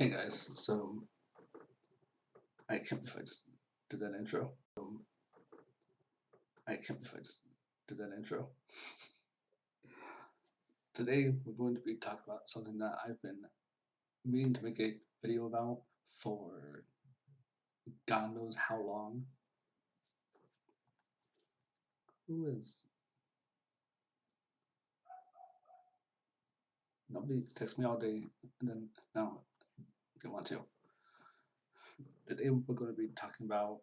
Hey guys, so I can't believe I just did that intro. I can't believe I just did that intro. Today we're going to be talking about something that I've been meaning to make a video about for God knows how long. Who is? Nobody texts me all day and then now if you want to. Today we're going to be talking about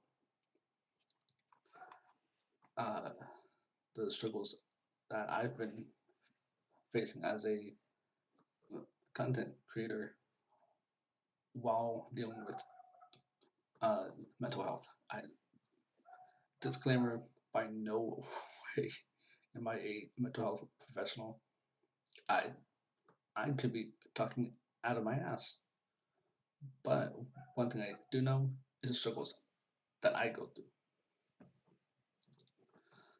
uh, the struggles that I've been facing as a content creator while dealing with mental health. Disclaimer, by no way am I a mental health professional. I I could be talking out of my ass. But one thing I do know is the struggles that I go through.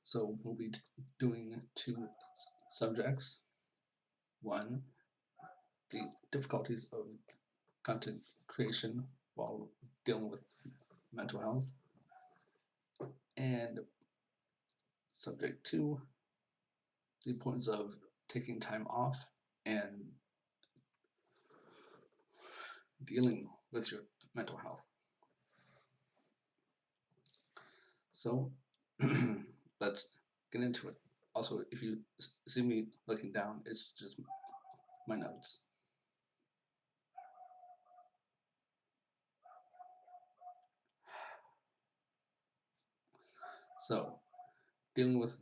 So we'll be doing two subjects. One, the difficulties of content creation while dealing with mental health. And subject two, the importance of taking time off and dealing with your mental health. So let's get into it. Also, if you see me looking down, it's just my notes. So, dealing with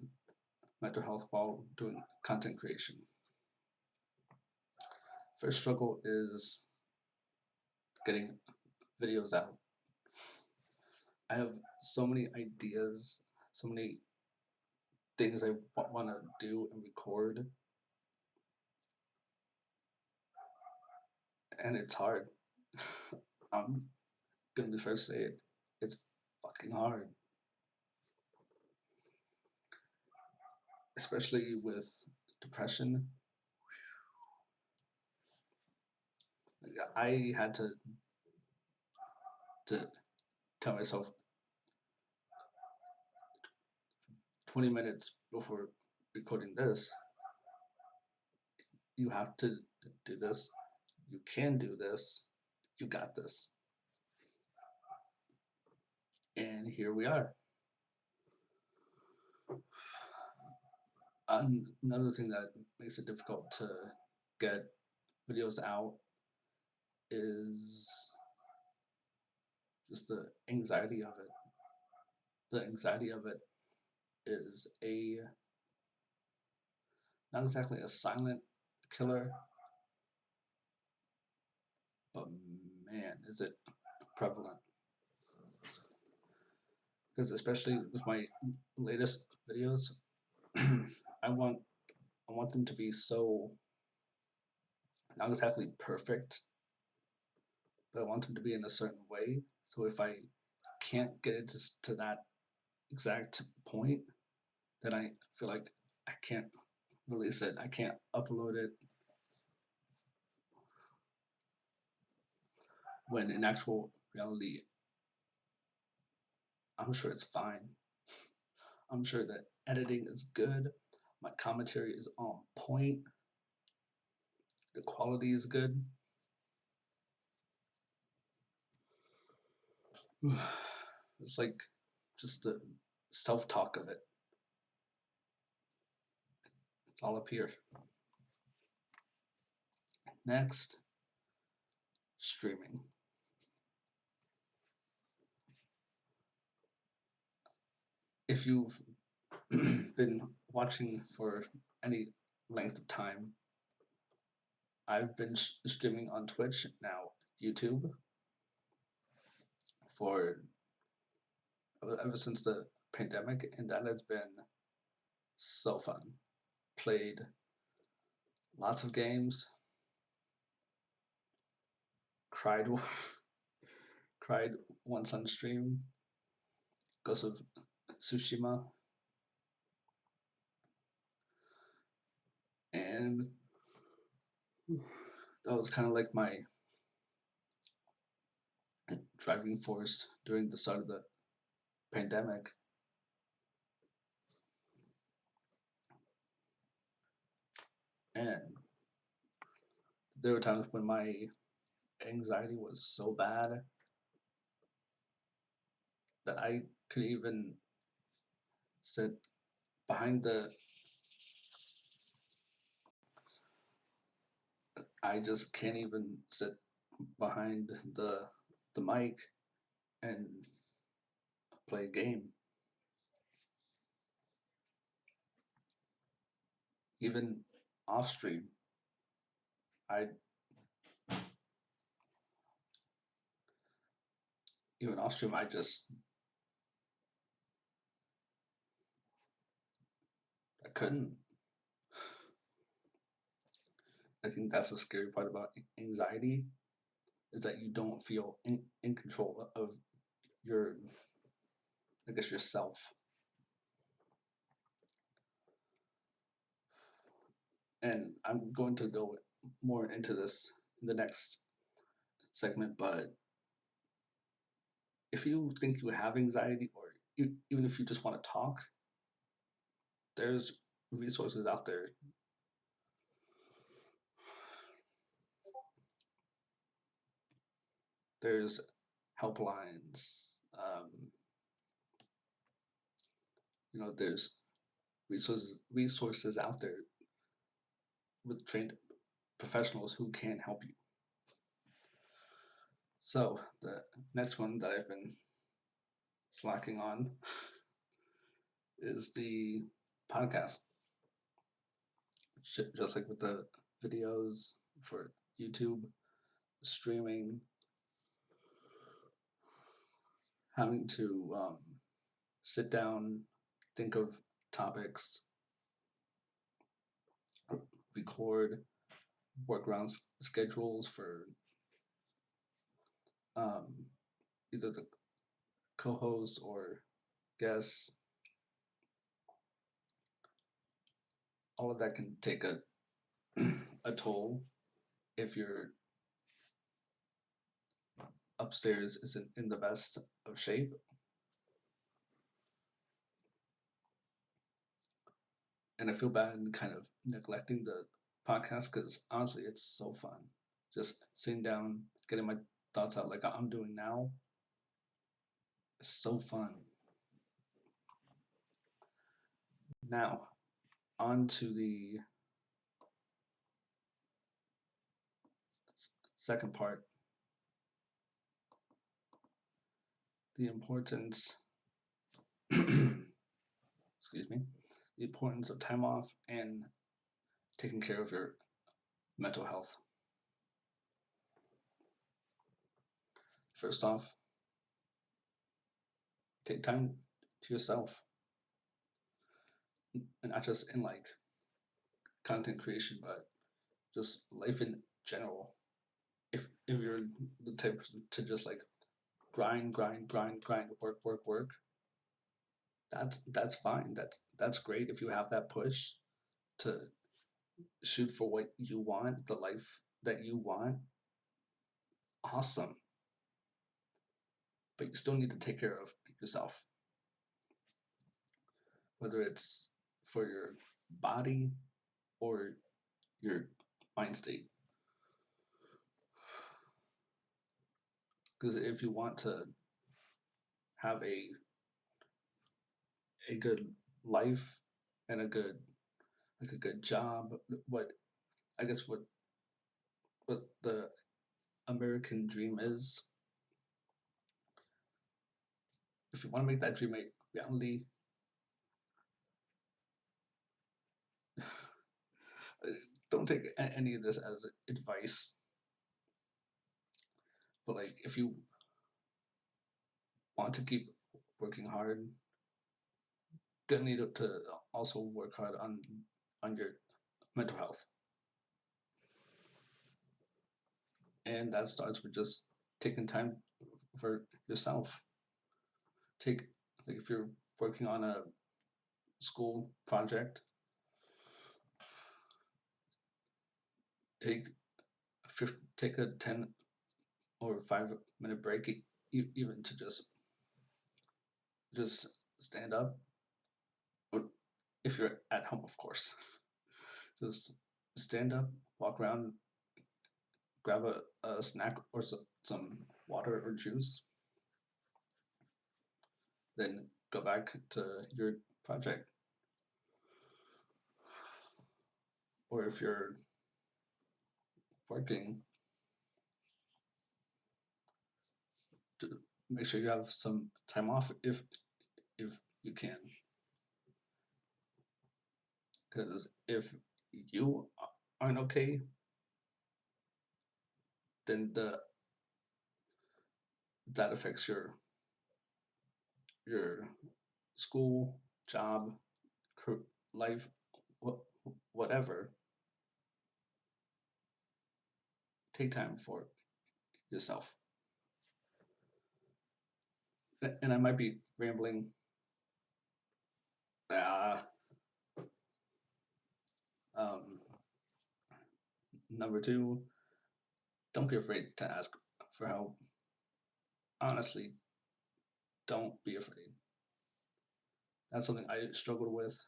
mental health while doing content creation. First struggle is getting videos out. I have so many ideas, so many things I want to do and record, and it's hard. I'm gonna be the first to say it. It's fucking hard, especially with depression. I had to tell myself 20 minutes before recording this, you have to do this, you can do this, you got this. And here we are. Another thing that makes it difficult to get videos out is just the anxiety of it. The anxiety of it is not exactly a silent killer, but man, is it prevalent. Because especially with my latest videos, I want them to be so not exactly perfect, but I want them to be in a certain way. So if I can't get it just to that exact point, then I feel like I can't release it. I can't upload it. When in actual reality, I'm sure it's fine. I'm sure that editing is good. My commentary is on point. The quality is good. It's like just the self-talk of it. It's all up here. Next, streaming. If you've been watching for any length of time, I've been streaming on Twitch, now YouTube, for ever since the pandemic, and that has been so fun. Played lots of games, cried cried once on stream, Ghost of Tsushima, and that was kind of like my driving force during the start of the pandemic. And there were times when my anxiety was so bad that I could even sit behind the I just can't even sit behind the mic and play a game. Even off stream, I even off stream I just I couldn't. I think that's the scary part about anxiety is that you don't feel in control of your I guess yourself. And I'm going to go more into this in the next segment, but if you think you have anxiety or even if you just want to talk, there's resources out there. There's helplines. There's resources out there with trained professionals who can help you. So the next one that I've been slacking on is the podcast. Just like with the videos for YouTube, streaming, having to sit down, think of topics, record, work around schedules for um, either the co-host or guests. All of that can take a toll if your upstairs isn't in the best of shape. And I feel bad kind of neglecting the podcast because honestly, it's so fun. Just sitting down, getting my thoughts out like I'm doing now. It's so fun. Now, on to the second part, the importance, excuse me, the importance of time off and taking care of your mental health. First off, take time to yourself, and not just in like content creation, but just life in general. If you're the type to just like grind, work, that's fine. That's great if you have that push to shoot for what you want, the life that you want. Awesome. But you still need to take care of yourself, whether it's for your body or your mind state. Because if you want to have a good life and a good job, what I guess what the American dream is, if you want to make that dream a reality, don't take any of this as advice. But like, if you want to keep working hard, gonna need to also work hard on your mental health, and that starts with just taking time for yourself. Take like if you're working on a school project, take take a or 5 minute break, even to just stand up, or if you're at home, of course, just stand up, walk around, grab a snack or some water or juice, then go back to your project. Or if you're working, to make sure you have some time off if you can, because if you aren't okay, then that affects your school, job, life, whatever. Take time for yourself. And I might be rambling. Uh, um, Number two, don't be afraid to ask for help. Honestly, don't be afraid. That's something I struggled with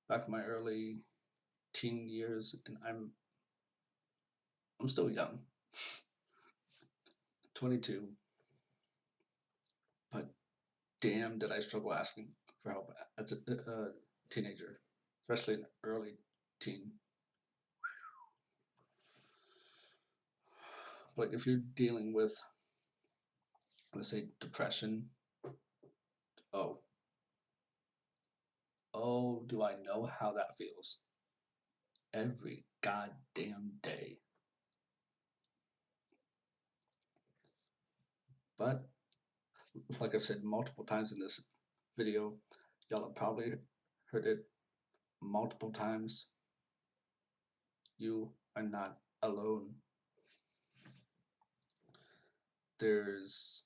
back in my early teen years, and I'm still young, 22, but damn, did I struggle asking for help as a teenager, especially an early teen. Like if you're dealing with, let's say, depression, oh, oh, do I know how that feels? Every goddamn day. But like I've said multiple times in this video, y'all have probably heard it multiple times. You are not alone. There's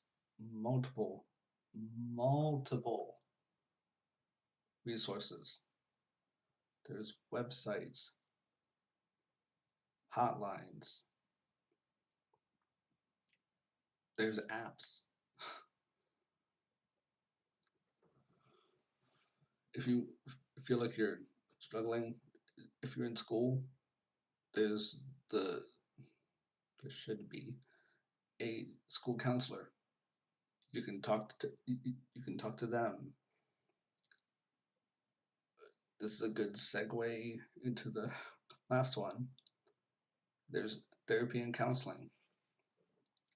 multiple, multiple resources. There's websites, hotlines, there's apps. If you feel like you're struggling, if you're in school, there's the there should be a school counselor. You can talk to them. This is a good segue into the last one. There's therapy and counseling.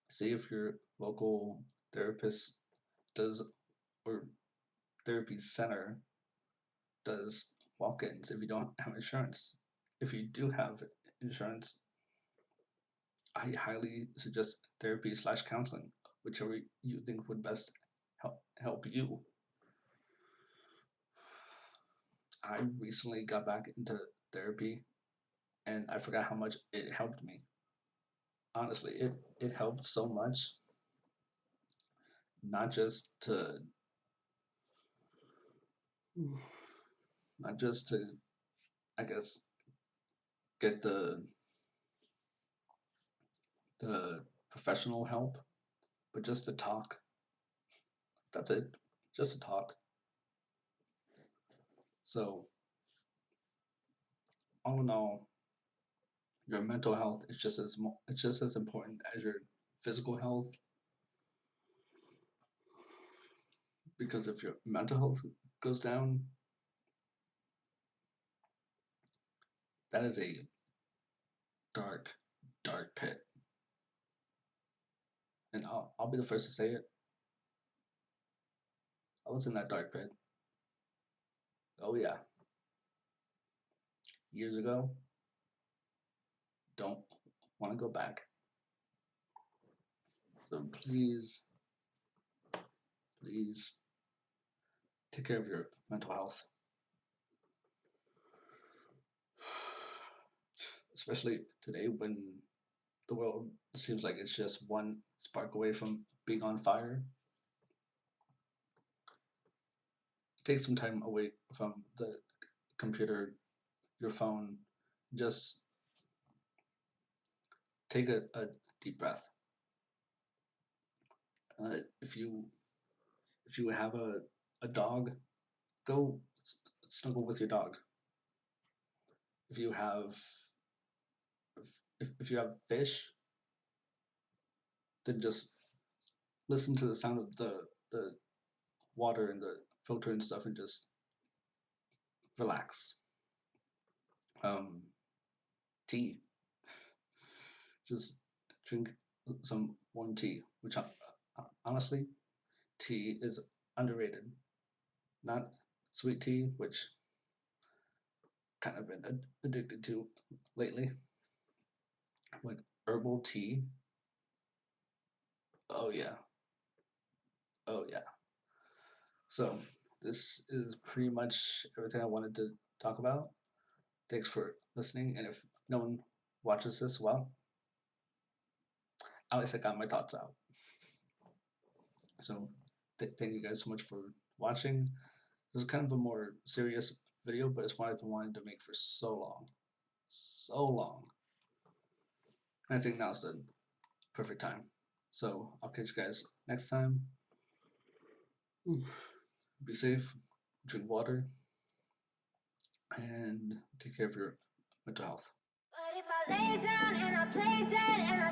See if your local therapist does, or therapy center does walk-ins if you don't have insurance. If you do have insurance, I highly suggest therapy slash counseling, whichever you think would best help you. I recently got back into therapy, and I forgot how much it helped me. Honestly, it helped so much, not just to not just to I guess get the professional help, but just to talk. That's it. Just to talk. So all in all, your mental health is it's just as important as your physical health, because if your mental health goes down, that is a dark, dark pit. And I'll be the first to say it. I was in that dark pit. Oh yeah, years ago. Don't want to go back. So please, please take care of your mental health. Especially today when the world seems like it's just one spark away from being on fire. Take some time away from the computer, your phone. Just take a deep breath. Uh, if you if you have a dog, go snuggle with your dog. If you have if you have fish, then just listen to the sound of the water and the filter and stuff, and just relax. Um, tea, just drink some warm tea. Which honestly, tea is underrated. Not sweet tea, which kind of been addicted to lately. Like herbal tea. Oh yeah, oh yeah. So this is pretty much everything I wanted to talk about. Thanks for listening, and if no one watches this, well, at least I got my thoughts out. So thank you guys so much for watching. This is kind of a more serious video, but it's one I've been wanting to make for so long, so long. And I think now's the perfect time. So I'll catch you guys next time. Be safe, drink water, and take care of your mental health. But if I lay down and I play dead and I